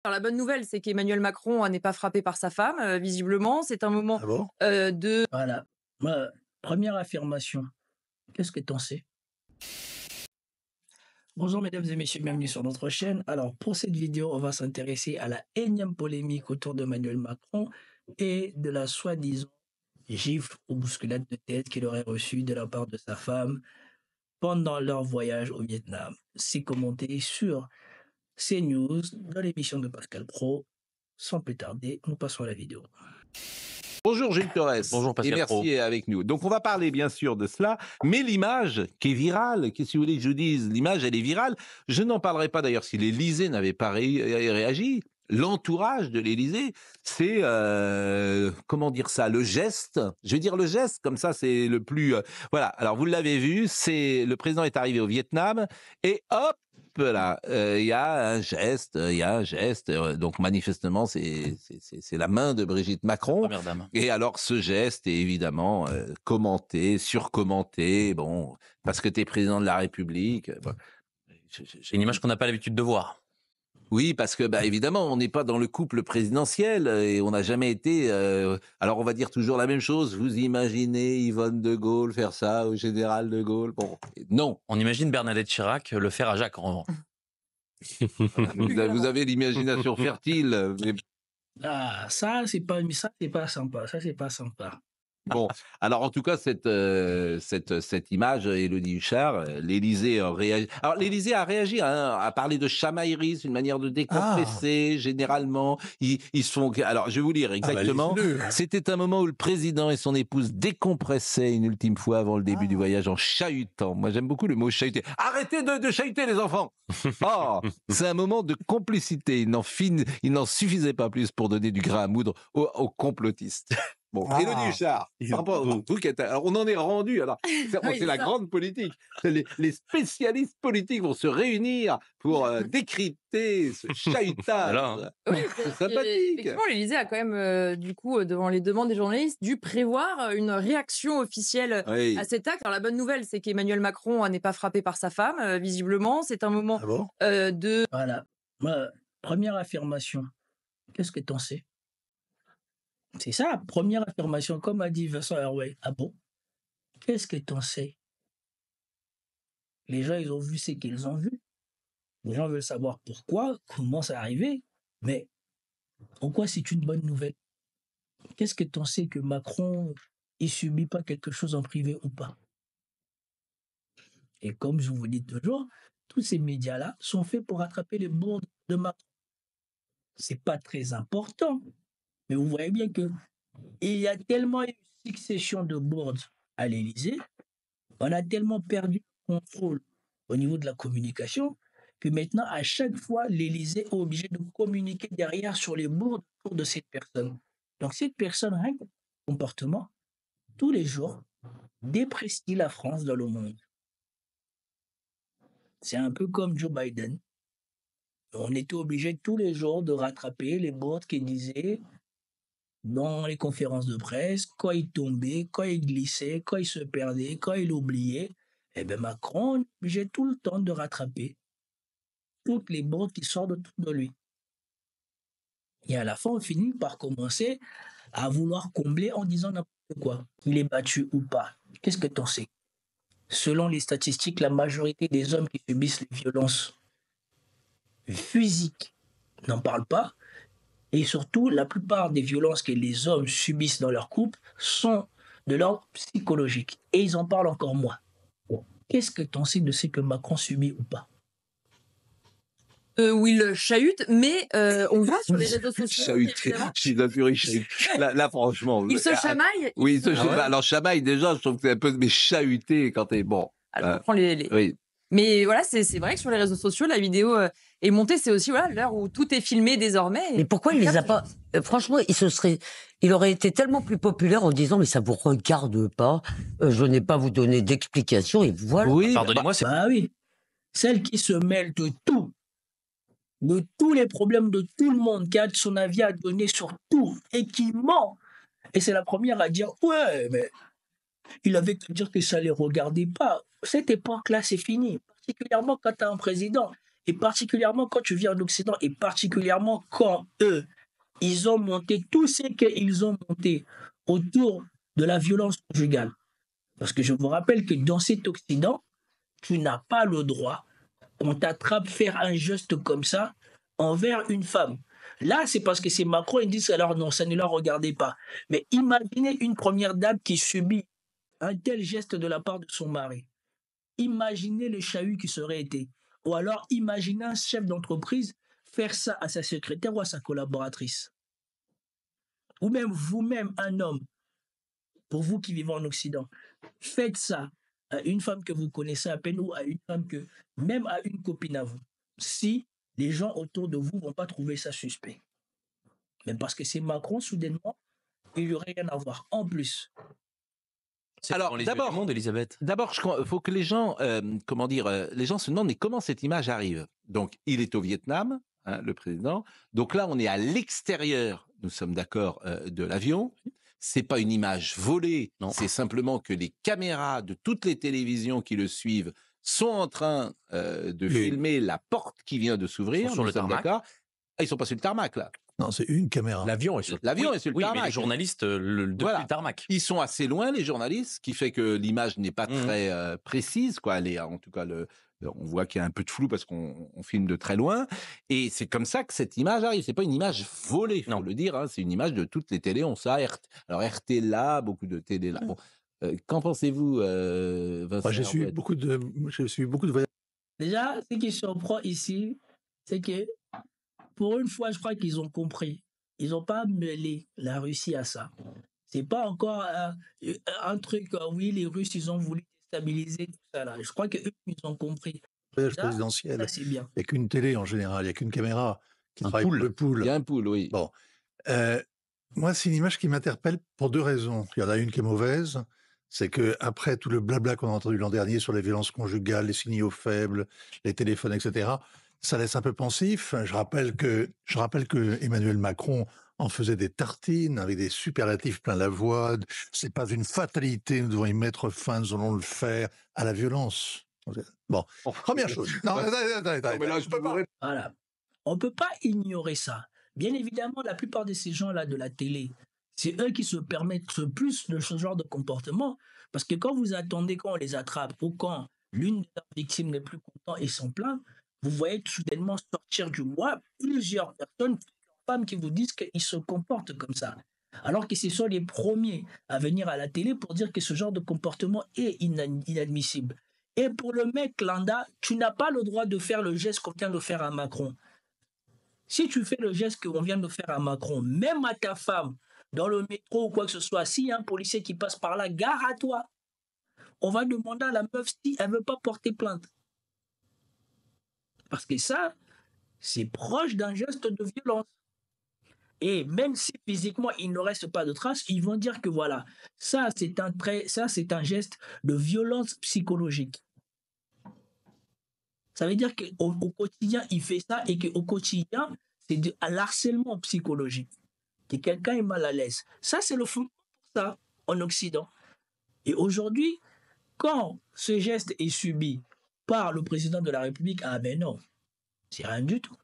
Alors, la bonne nouvelle, c'est qu'Emmanuel Macron n'est pas frappé par sa femme, visiblement. C'est un moment Ah bon? de... Voilà. Moi, première affirmation. Qu'est-ce que t'en sais? Bonjour mesdames et messieurs, bienvenue sur notre chaîne. Alors pour cette vidéo, on va s'intéresser à la énième polémique autour d'Emmanuel Macron et de la soi-disant gifle ou bousculade de tête qu'il aurait reçue de la part de sa femme pendant leur voyage au Vietnam. C'est commenté sur CNews dans l'émission de Pascal Pro. Sans plus tarder, nous passons à la vidéo. Bonjour Gilles Torres. Bonjour Pascal et merci Pro. d'être avec nous. Donc on va parler bien sûr de cela, mais l'image qui est virale, qu'est-ce que vous voulez que je vous dise, l'image elle est virale. Je n'en parlerai pas d'ailleurs si l'Élysée n'avait pas réagi. L'entourage de l'Élysée, c'est comment dire ça, le geste. Je vais dire le geste, comme ça c'est le plus. Voilà. Alors vous l'avez vu, c'est le président est arrivé au Vietnam et hop. Là, il y a un geste, donc manifestement, c'est la main de Brigitte Macron. Première dame. Et alors, ce geste est évidemment commenté, surcommenté, bon, parce que tu es président de la République. Bon. C'est une image qu'on n'a pas l'habitude de voir. Oui, parce que, bah, évidemment, on n'est pas dans le couple présidentiel et on n'a jamais été. Alors, on va dire toujours la même chose. Vous imaginez Yvonne de Gaulle faire ça au général de Gaulle? Bon, non. On imagine Bernadette Chirac le faire à Jacques en revanche. Vous avez l'imagination fertile. Mais Ah, ça c'est pas sympa. Ça c'est pas sympa. bon, alors en tout cas, cette image, Élodie Huchard, l'Élysée a réagi. Alors l'Élysée a réagi, hein, a parlé de chamaillerie, c'est une manière de décompresser, généralement. Ils se font... Alors je vais vous lire exactement. C'était un moment où le président et son épouse décompressaient une ultime fois avant le début du voyage en chahutant. Moi j'aime beaucoup le mot chahuter. Arrêtez de chahuter les enfants. Oh, c'est un moment de complicité. Il n'en suffisait pas plus pour donner du grain à moudre aux complotistes. Bon, Élodie Huchard, alors on en est rendu, alors c'est la grande politique. Les spécialistes politiques vont se réunir pour décrypter ce chahutage. Voilà. Oui, C'est sympathique. effectivement, l'Élysée a quand même, du coup, devant les demandes des journalistes, dû prévoir une réaction officielle Oui. à cet acte. Alors, la bonne nouvelle, c'est qu'Emmanuel Macron n'est pas frappé par sa femme, visiblement. C'est un moment Ah bon? de... Voilà. Moi, première affirmation. Qu'est-ce que t'en sais? C'est ça, première affirmation, comme a dit Vincent Hervé. Ah bon? Qu'est-ce que t'en sais? Les gens, ils ont vu ce qu'ils ont vu. Les gens veulent savoir pourquoi, comment c'est arrivé. Mais pourquoi c'est une bonne nouvelle? Qu'est-ce que t'en sais que Macron, il subit pas quelque chose en privé ou pas? Et comme je vous dis toujours, tous ces médias-là sont faits pour attraper les bourdes de Macron. C'est pas très important. Mais vous voyez bien que il y a tellement une succession de boards à l'Élysée, on a tellement perdu le contrôle au niveau de la communication que maintenant, à chaque fois, l'Élysée est obligé de communiquer derrière sur les boards autour de cette personne. Donc cette personne, rien que son comportement, tous les jours, déprécie la France dans le monde. C'est un peu comme Joe Biden. On était obligé tous les jours de rattraper les boards qui disaient dans les conférences de presse, quand il tombait, quand il glissait, quand il se perdait, quand il oubliait, eh bien Macron, j'ai tout le temps de rattraper toutes les bottes qui sortent autour de lui. Et à la fin, on finit par commencer à vouloir combler en disant n'importe quoi. Il est battu ou pas. Qu'est-ce que t'en sais? Selon les statistiques, la majorité des hommes qui subissent les violences physiques n'en parlent pas. Et surtout, la plupart des violences que les hommes subissent dans leur couple sont de l'ordre psychologique. Et ils en parlent encore moins. Qu'est-ce que t'en sais de ce que Macron subit ou pas? où il chahute, mais on voit sur les réseaux sociaux... Chahute, qu'évidemment, je suis la purée chahute. Là, franchement. il se chamaille. Oui, il se- alors chamaille déjà, je trouve que c'est un peu, mais chahuter quand t'es bon. Alors, on prend Oui. Mais voilà, c'est vrai que sur les réseaux sociaux, la vidéo est montée. C'est aussi voilà l'heure où tout est filmé désormais. Mais pourquoi il les a pas franchement, il aurait été tellement plus populaire en disant mais ça vous regarde pas, je n'ai pas vous donner d'explication et voilà. Oui, Pardonnez-moi, c'est Bah oui. Celle qui se mêle de tout, de tous les problèmes de tout le monde, qui a son avis à donner sur tout et qui ment. Et c'est la première à dire ouais, mais il avait qu'à dire que ça ne les regardait pas. Cette époque-là, c'est fini. Particulièrement quand tu as un président. Et particulièrement quand tu vis en Occident, et particulièrement quand eux, ils ont monté tout ce qu'ils ont monté autour de la violence conjugale. Parce que je vous rappelle que dans cet Occident, tu n'as pas le droit, on t'attrape faire un geste comme ça envers une femme. Là, c'est parce que c'est Macron, ils disent alors non, ça ne leur regardait pas. Mais imaginez une première dame qui subit un tel geste de la part de son mari. Imaginez le chahut qui serait été. Ou alors imaginez un chef d'entreprise faire ça à sa secrétaire ou à sa collaboratrice. Ou même vous-même, un homme, pour vous qui vivez en Occident, faites ça à une femme que vous connaissez à peine ou à une femme que, même à une copine à vous. Si les gens autour de vous ne vont pas trouver ça suspect. Mais parce que c'est Macron, soudainement, il n'y aurait rien à voir. En plus, C'est Alors, dans les yeux du monde, Elisabeth. D'abord, il faut que les gens, les gens se demandent mais comment cette image arrive. Donc, il est au Vietnam, hein, le président. Donc là, on est à l'extérieur, nous sommes d'accord, de l'avion. C'est pas une image volée, Non. c'est simplement que les caméras de toutes les télévisions qui le suivent sont en train de Oui. filmer la porte qui vient de s'ouvrir. Ils sont sur nous le sommes tarmac. d'accord. Ah, ils sont pas sur le tarmac là. Non, c'est une caméra. L'avion est sur L'avion Oui, est sur le oui, mais tarmac. les journalistes, depuis Voilà. le tarmac. Ils sont assez loin, les journalistes, ce qui fait que l'image n'est pas Mhm. très précise, quoi. Elle est, en tout cas, on voit qu'il y a un peu de flou parce qu'on filme de très loin. Et c'est comme ça que cette image arrive. C'est pas une image volée, faut Non. le dire. Hein. C'est une image de toutes les télés. On sait. Alors RT là, beaucoup de télé là. Bon, qu'en pensez-vous, Vincent Moi, j'ai suivi Herouet beaucoup de voyages. déjà, ce qui surprend ici, c'est que pour une fois, je crois qu'ils ont compris. Ils n'ont pas mêlé la Russie à ça. C'est pas encore un truc, oui, les Russes, ils ont voulu déstabiliser tout ça là. Je crois qu'eux, ils ont compris. Ça, présidentiels. ça c'est bien. Il n'y a qu'une télé en général, il n'y a qu'une caméra qui Un travaille pour pool. le pool. Il y a un pool, oui. Bon. Moi, c'est une image qui m'interpelle pour deux raisons. Il y en a une qui est mauvaise, c'est que après tout le blabla qu'on a entendu l'an dernier sur les violences conjugales, les signaux faibles, les téléphones, etc., ça laisse un peu pensif. Je rappelle que Emmanuel Macron en faisait des tartines avec des superlatifs plein la voix. C'est pas une fatalité, nous devons y mettre fin, nous allons le faire à la violence. Bon, première chose. Non, attends, mais là, je peux pas. Voilà. On ne peut pas ignorer ça. Bien évidemment, la plupart de ces gens-là de la télé, c'est eux qui se permettent le plus de ce genre de comportement. Parce que quand vous attendez qu'on les attrape ou quand l'une de leurs victimes n'est plus contente et s'en plaint, vous voyez soudainement sortir du bois plusieurs personnes, plusieurs femmes qui vous disent qu'ils se comportent comme ça. Alors que ce sont les premiers à venir à la télé pour dire que ce genre de comportement est inadmissible. Et pour le mec lambda, tu n'as pas le droit de faire le geste qu'on vient de faire à Macron. Si tu fais le geste qu'on vient de faire à Macron, même à ta femme, dans le métro ou quoi que ce soit, s'il y a un policier qui passe par là, gare à toi. On va demander à la meuf si elle ne veut pas porter plainte. Parce que ça, c'est proche d'un geste de violence. Et même si physiquement il ne reste pas de traces, ils vont dire que voilà, ça c'est un geste de violence psychologique. Ça veut dire qu'au quotidien, il fait ça et qu'au quotidien, c'est un harcèlement psychologique. Que quelqu'un est mal à l'aise. Ça, c'est le fond pour ça en Occident. Et aujourd'hui, quand ce geste est subi par le président de la République, ah ben non, c'est rien du tout.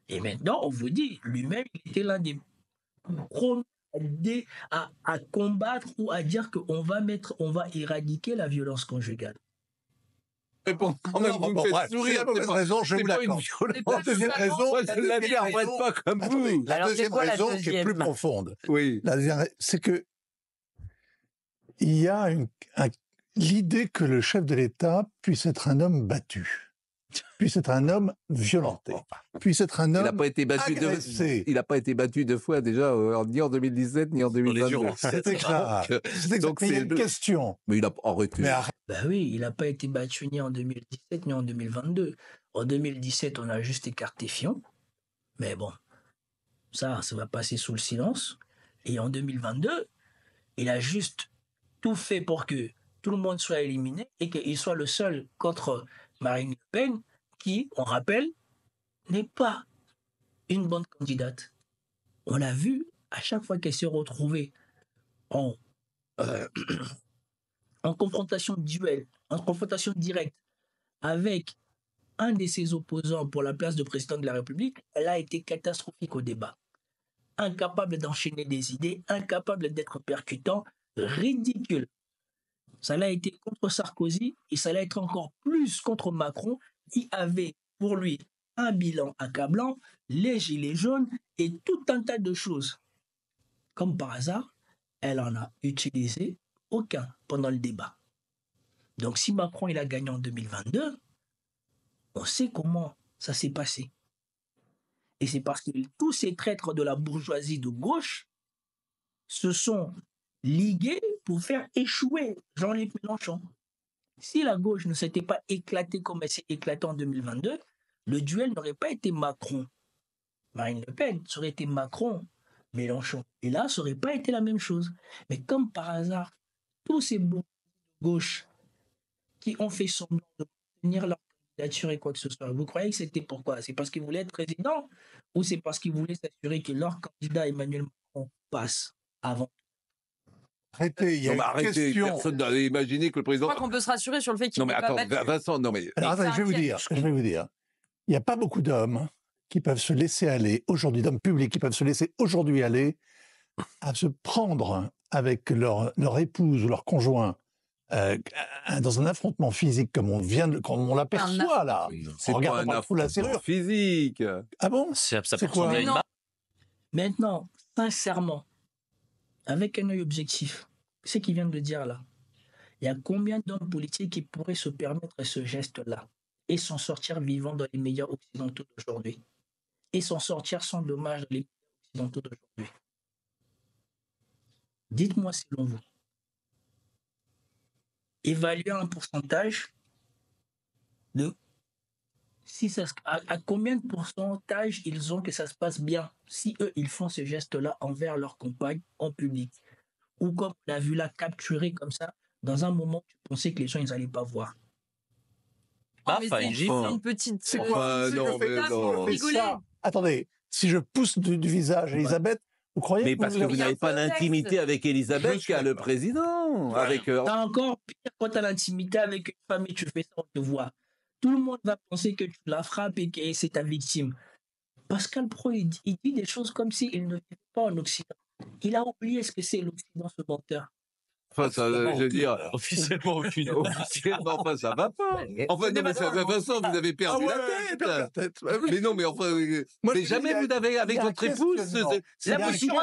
Et maintenant, on vous dit, lui-même, il était l'un des premiers à combattre ou à dire qu'on va éradiquer la violence conjugale. Quand même, vous me faites sourire. C'est pas raison, je c'est vous pas une l'accorde. violence. La deuxième raison, Moi, je l'interprète pas comme vous. La Alors, c'est deuxième quoi la raison qui est deuxième plus profonde. Oui. La deuxième, c'est que il y a l'idée que le chef de l'État puisse être un homme battu, puisse être un homme violenté, puisse être un Il homme n'a pas été battu agressé. Il n'a pas été battu deux fois déjà, ni en 2017 ni en 2022. C'est exact. C'est exact. Donc, Mais il y a c'est une le- question. Mais il a arrêté. Mais arrête. Ben oui, il n'a pas été battu ni en 2017 ni en 2022. En 2017, on a juste écarté Fillon. Mais bon, ça va passer sous le silence. Et en 2022, il a juste tout fait pour que tout le monde soit éliminé et qu'il soit le seul contre Marine Le Pen, qui, on rappelle, n'est pas une bonne candidate. On l'a vu à chaque fois qu'elle s'est retrouvée en, en confrontation duel, en confrontation directe avec un de ses opposants pour la place de président de la République, elle a été catastrophique au débat. Incapable d'enchaîner des idées, incapable d'être percutant, ridicule. Ça l'a été contre Sarkozy et ça l'a été encore plus contre Macron, qui avait pour lui un bilan accablant, les gilets jaunes et tout un tas de choses. Comme par hasard, elle en a utilisé aucun pendant le débat. Donc si Macron il a gagné en 2022, on sait comment ça s'est passé. Et c'est parce que tous ces traîtres de la bourgeoisie de gauche se sont ligués pour faire échouer Jean-Luc Mélenchon. Si la gauche ne s'était pas éclatée comme elle s'est éclatée en 2022, le duel n'aurait pas été Macron-Marine Le Pen, ça aurait été Macron-Mélenchon. Et là, ça n'aurait pas été la même chose. Mais comme par hasard, tous ces gauches qui ont fait semblant de tenir leur candidature et quoi que ce soit, vous croyez que c'était pourquoi? C'est parce qu'ils voulaient être président ou c'est parce qu'ils voulaient s'assurer que leur candidat Emmanuel Macron passe avant? Arrêtez, il y a Non, mais une arrêtez, question. personne n'avait imaginé que le Je président. crois qu'on peut se rassurer sur le fait qu'il Non, mais n'est pas attends, battu. Vincent, non, mais. Alors, attendez, ça je vais vous inquiète. dire. Il n'y a pas beaucoup d'hommes qui peuvent se laisser aller aujourd'hui, d'hommes publics qui peuvent se laisser aujourd'hui aller à se prendre avec leur épouse ou leur conjoint dans un affrontement physique comme on l'aperçoit là. C'est Regarde, pas on un parle de la affrontement serrure. physique. Ah bon? Ça C'est peut quoi? ressembler à une Non. marque. Maintenant, sincèrement, avec un œil objectif, ce qu'il vient de dire là, il y a combien d'hommes politiques qui pourraient se permettre ce geste-là et s'en sortir vivant dans les médias occidentaux d'aujourd'hui et s'en sortir sans dommage dans les médias occidentaux d'aujourd'hui? Dites-moi selon vous. Évaluez un pourcentage de si ça, à combien de pourcentage ils ont que ça se passe bien si eux ils font ce geste-là envers leur compagne en public ou comme on a vu là capturer comme ça dans un moment où tu pensais que les gens ils allaient pas voir. Ah, mais enfin, c'est une gifle. une petite. C'est quoi? Ah, non, mais non. Rigoler. Attendez, si je pousse du visage Elisabeth, vous croyez Mais que parce que vous Il y a n'avez un pas contexte. l'intimité avec Elisabeth qu'a le président. Avec, T'as encore pire quand t'as l'intimité avec une femme et tu fais ça, on te voit. Tout le monde va penser que tu la frappes et que c'est ta victime. Pascal Pro, il dit des choses comme s'il ne vivait pas en Occident. Il a oublié ce que c'est l'Occident, ce menteur. enfin, ça, je veux dire, Officiellement aucune. officiellement, enfin, ça va pas. Enfin, non, mais ça, Vincent, vous avez perdu Ah ouais, j'ai perdu la tête. Mais non, mais enfin, Moi, mais je jamais dis, vous n'avez, avec il y a un votre épouse, questionnement. c'est Il y a un impossible.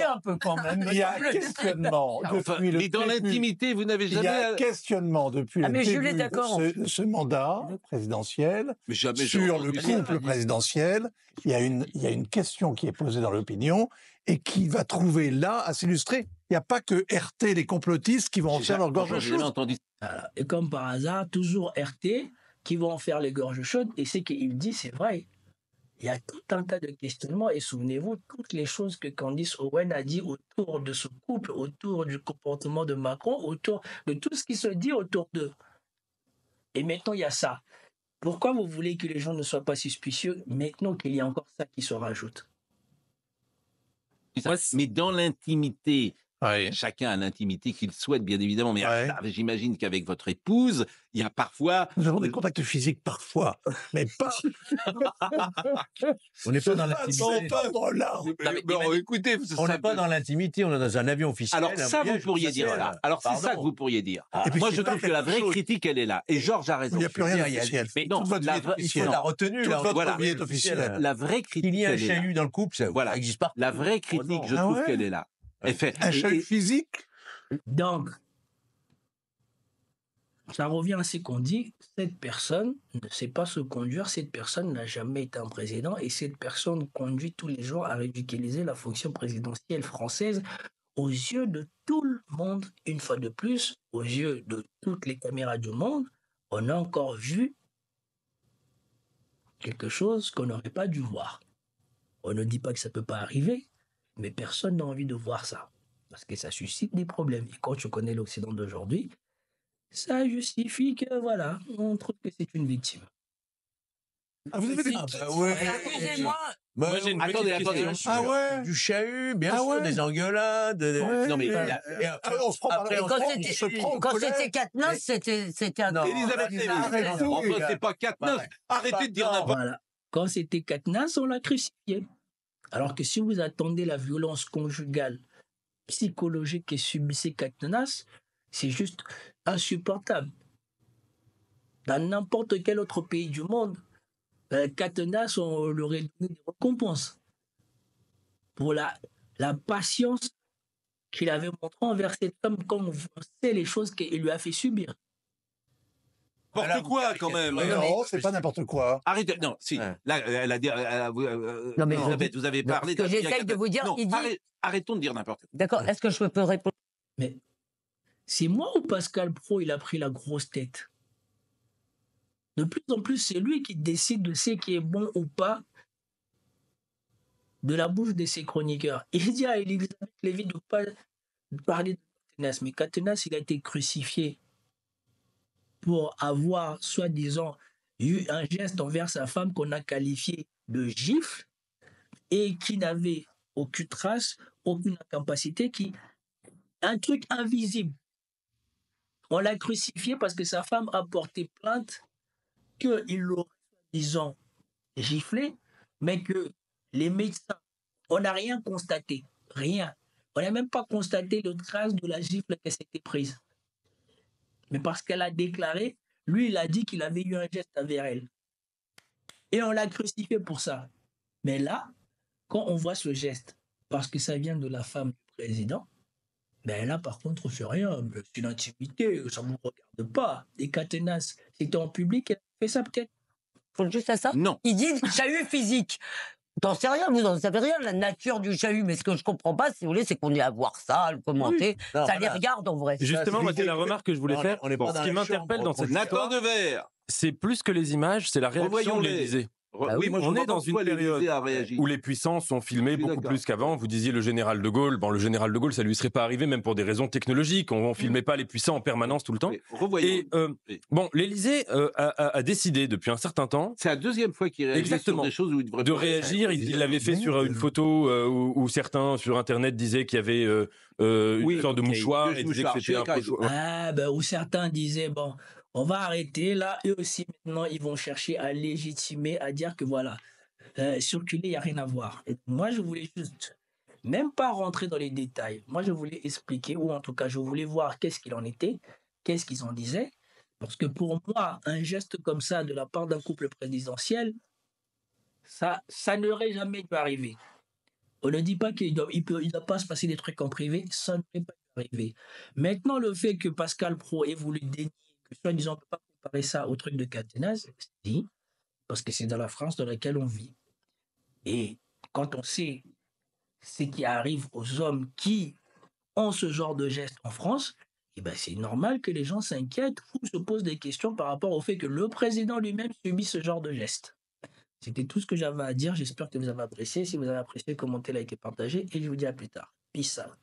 un peu quand même. Il y a un questionnement Enfin, depuis le mais dans début. l'intimité, vous n'avez Il y a un jamais. questionnement depuis Ah, le mais Jules est début d'accord. de ce mandat présidentiel Mais jamais j'ai sur le entendu ça. couple présidentiel. Il y a une question qui est posée dans l'opinion et qui va trouver là à s'illustrer. Il n'y a pas que RT, les complotistes, qui vont en faire leur gorge J'ai jamais chaude. entendu. Voilà. Et comme par hasard, toujours RT qui vont en faire les gorges chaudes. Et ce qu'il dit, c'est vrai. Il y a tout un tas de questionnements. Et souvenez-vous, toutes les choses que Candice Owen a dit autour de ce couple, autour du comportement de Macron, autour de tout ce qui se dit autour d'eux. Et maintenant, il y a ça. Pourquoi vous voulez que les gens ne soient pas suspicieux maintenant qu'il y a encore ça qui se rajoute? Mais dans l'intimité, chacun a l'intimité qu'il souhaite, bien évidemment. Mais Ouais. j'imagine qu'avec votre épouse, il y a parfois. Nous avons des contacts physiques parfois, mais pas On n'est pas dans sans l'intimité. perdre là. Écoutez, On n'est pas dans l'intimité, on est dans un avion officiel. Alors un ça, vous voyage pourriez officiel. dire ça. Alors c'est ça Pardon. que vous pourriez dire. Et puis, Moi, c'est je pas trouve que la quelque vraie chose- critique, elle est là. Et Georges a raison. Il n'y a plus rien dire, il y a- d'officiel. Mais non, Toute votre la vie est vraie- Il faut officielle. la retenue. Toute là. votre Voilà. vie est officielle. La vraie critique, Qu'il y ait un elle est là. chahut dans le couple, ça Voilà. n'existe pas. La vraie critique, je Ah trouve ouais qu'elle est là. Elle fait. Un et- chahut et- physique. Donc, ça revient à ce qu'on dit, cette personne ne sait pas se conduire, cette personne n'a jamais été un président et cette personne conduit tous les jours à ridiculiser la fonction présidentielle française aux yeux de tout le monde. Une fois de plus, aux yeux de toutes les caméras du monde, on a encore vu quelque chose qu'on n'aurait pas dû voir. On ne dit pas que ça ne peut pas arriver, mais personne n'a envie de voir ça. Parce que ça suscite des problèmes. Et quand tu connais l'Occident d'aujourd'hui, ça justifie que, voilà, on trouve que c'est une victime. Ah, vous avez des... Excusez-moi, Moi, j'ai une Attendez, petite attendez. question. Ah ouais. Du chahut, bien Ah sûr, ouais. des engueulades. Ouais. Non, mais On se prend par après, la- on Quand on se prend en quand colère. c'était Katniss, c'était un... Non. Elisabeth Lévy. arrête tout, Enfin, les gars. c'est pas Katniss. Arrêtez de dire n'importe Voilà. Quand c'était Katniss, on l'a crucifié. Alors que si vous attendez la violence conjugale, psychologique que subissait Katniss, c'est juste insupportable. Dans n'importe quel autre pays du monde, Katniss, on leur aurait donné des récompenses pour la patience qu'il avait montrée envers cette femme, comme on sait les choses qu'il lui a fait subir. N'importe quoi, quand même. Non, c'est pas n'importe quoi. Arrêtez. Non, si. Ouais. Là, elle a dit. Non, mais Elisabeth, vous avez non, parlé ce que j'essaye de vous dire, Non, il dit- arrêtons de dire n'importe quoi. D'accord, est-ce que je peux répondre? Mais c'est moi ou Pascal Pro, il a pris la grosse tête? De plus en plus, c'est lui qui décide de ce qui est bon ou pas de la bouche de ses chroniqueurs. Il dit à Elisabeth Lévy de ne pas parler de Katniss, mais Katniss, il a été crucifié pour avoir, soi-disant, eu un geste envers sa femme qu'on a qualifié de gifle et qui n'avait aucune trace, aucune incapacité, un truc invisible. On l'a crucifié parce que sa femme a porté plainte qu'il l'aurait, disons, giflé, mais que les médecins, on n'a rien constaté. Rien. On n'a même pas constaté le trace de la gifle qu'elle s'était prise. Mais parce qu'elle a déclaré, lui, il a dit qu'il avait eu un geste envers elle. Et on l'a crucifié pour ça. Mais là, quand on voit ce geste, parce que ça vient de la femme du président, ben là, par contre, on fait rien. C'est une intimité, ça ne vous regarde pas. Et Katniss, c'était en public, elle fait ça peut-être. Faut juste à ça? Non. Il dit chahut physique. T'en sais rien, vous n'en savez rien, la nature du chahut. Mais ce que je comprends pas, si vous voulez, c'est qu'on est à voir ça, à le commenter. Non, Ça les voilà. regarde en vrai. Justement, moi, c'est la l'idée. remarque que je voulais faire. On est pas Ce dans qui la m'interpelle chambre, dans cette Nathan histoire, Devers. c'est plus que les images, c'est la réaction de Revoyons-les. l'Élysée. Ah oui, moi, je on est comprends dans pourquoi une période l'Élysée a réagi. où les puissances sont filmées Je suis beaucoup d'accord. plus qu'avant. Vous disiez le général de Gaulle. Bon, le général de Gaulle, ça lui serait pas arrivé, même pour des raisons technologiques. On filmait pas les puissants en permanence tout le temps. Mais revoyons. Et Oui. bon, l'Élysée a décidé depuis un certain temps C'est la deuxième fois qu'il réagit Exactement. sur des choses où il devrait de pas réagir. Il l'avait fait sur une photo où certains sur Internet disaient qu'il y avait Oui, une sorte de ok. mouchoir Deux et disaient que mouchoirs, c'était un je suis faux- d'accord. Ah, ben, où certains disaient, bon, on va arrêter. Là, eux aussi, maintenant, ils vont chercher à légitimer, à dire que voilà, circuler, il n'y a rien à voir. Et moi, je voulais juste, même pas rentrer dans les détails, moi, je voulais expliquer, ou en tout cas, je voulais voir qu'est-ce qu'il en était, qu'est-ce qu'ils en disaient. Parce que pour moi, un geste comme ça de la part d'un couple présidentiel, ça n'aurait jamais dû arriver. On ne dit pas qu'il ne doit pas se passer des trucs en privé, ça ne peut pas arriver. Maintenant, le fait que Pascal Pro ait voulu dénier, que soi-disant on ne peut pas comparer ça au truc de Katniss, si, parce que c'est dans la France dans laquelle on vit. Et quand on sait ce qui arrive aux hommes qui ont ce genre de geste en France, eh ben c'est normal que les gens s'inquiètent ou se posent des questions par rapport au fait que le président lui-même subit ce genre de geste. C'était tout ce que j'avais à dire. J'espère que vous avez apprécié. Si vous avez apprécié, commentez, likez, partagez. Et je vous dis à plus tard. Peace out.